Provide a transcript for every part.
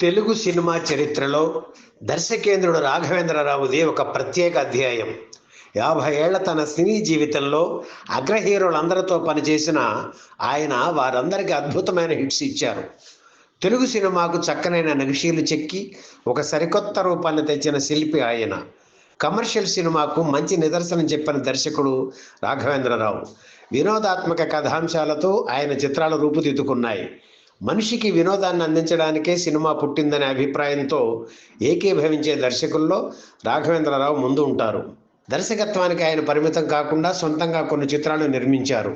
Telugu cinema చరిత్రలో దర్శకేంద్రుడు రాఘవేంద్రరావుది ఒక ప్రత్యేక అధ్యాయం. 50 ఏళ్ల తన సినీ జీవితంలో అగ్ర హీరోలందరితో పనిచేసిన ఆయన వారందరికీ అద్భుతమైన హిట్స్ ఇచ్చారు. తెలుగు సినిమాకు చక్కనైన నగిషీలు చెక్కి ఒక సరికొత్త రూపాన్ని తెచ్చిన శిల్పి ఆయన. కమర్షియల్ సినిమాకు మంచి నిదర్శనం చెప్పిన దర్శకుడు రాఘవేంద్రరావు. వినోదాత్మక కథాంశాలతో ఆయన చిత్రాలు రూపుదిద్దుకున్నాయి. మనిషికి వినోదాన్ని అందించడానికే సినిమా పుట్టిందనే అభిప్రాయంతో ఏకీభవించే దర్శకుల్లో రాఘవేంద్రరావు ముందు ఉంటారు. దర్శకత్వానికి ఆయన పరిమితం కాకుండా సొంతంగా కొన్ని చిత్రాలు నిర్మించారు.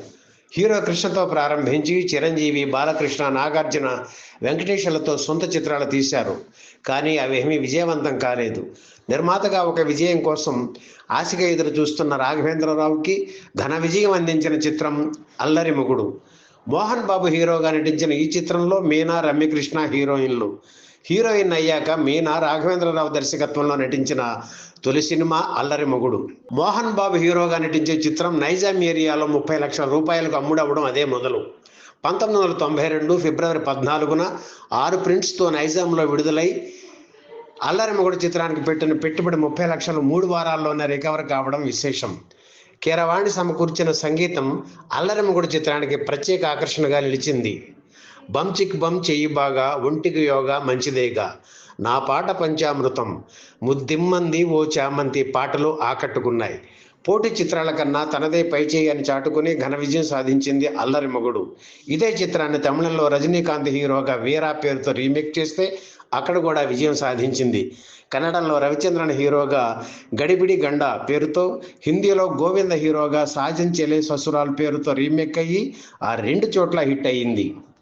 హీరో కృష్ణతో ప్రారంభించి చిరంజీవి, బాలకృష్ణ, నాగార్జున, వెంకటేశ్వర్లతో సొంత చిత్రాలు తీశారు. కానీ అవేమీ విజయవంతం కాలేదు. నిర్మాతగా ఒక విజయం కోసం ఆశగా ఎదురు చూస్తున్న రాఘవేంద్రరావుకి ఘన విజయం అందించిన చిత్రం అల్లరి మొగుడు. మోహన్ బాబు హీరోగా నటించిన ఈ చిత్రంలో మీనా, రమ్యకృష్ణ హీరోయిన్లు. హీరోయిన్ అయ్యాక మీనా రాఘవేంద్రరావు దర్శకత్వంలో నటించిన తొలి సినిమా అల్లరి మొగుడు. మోహన్ బాబు హీరోగా నటించే చిత్రం నైజాం ఏరియాలో 30 లక్షల రూపాయలకు అమ్ముడవడం అదే మొదలు. 1992 ఫిబ్రవరి 14న 6 ప్రింట్స్తో నైజాంలో విడుదలై అల్లరి మొగుడు చిత్రానికి పెట్టిన పెట్టుబడి 30 లక్షలు 3 వారాల్లోనే రికవర్ కావడం విశేషం. కీరవాణి సమకూర్చిన సంగీతం అల్లరి మొగుడు చిత్రానికి ప్రత్యేక ఆకర్షణగా నిలిచింది. బం చిక్ బం చెయ్యి బాగా, ఒంటికి యోగా మంచిదేగా, నా పాట పంచామృతం, ముద్దిమ్మంది ఓ చామంతి పాటలు ఆకట్టుకున్నాయి. పోటీ చిత్రాల కన్నా తనదే పైచేయి అని చాటుకుని ఘన విజయం సాధించింది అల్లరి మొగుడు. ఇదే చిత్రాన్ని తమిళంలో రజనీకాంత్ హీరోగా వీరా పేరుతో రీమేక్ చేస్తే అక్కడ కూడా విజయం సాధించింది. కన్నడంలో రవిచంద్రన్ హీరోగా గడిబిడి గండా పేరుతో, హిందీలో గోవింద హీరోగా సాజన్ చెలే ససురాల్ పేరుతో రీమేక్ అయ్యి ఆ 2 చోట్ల హిట్ అయ్యింది.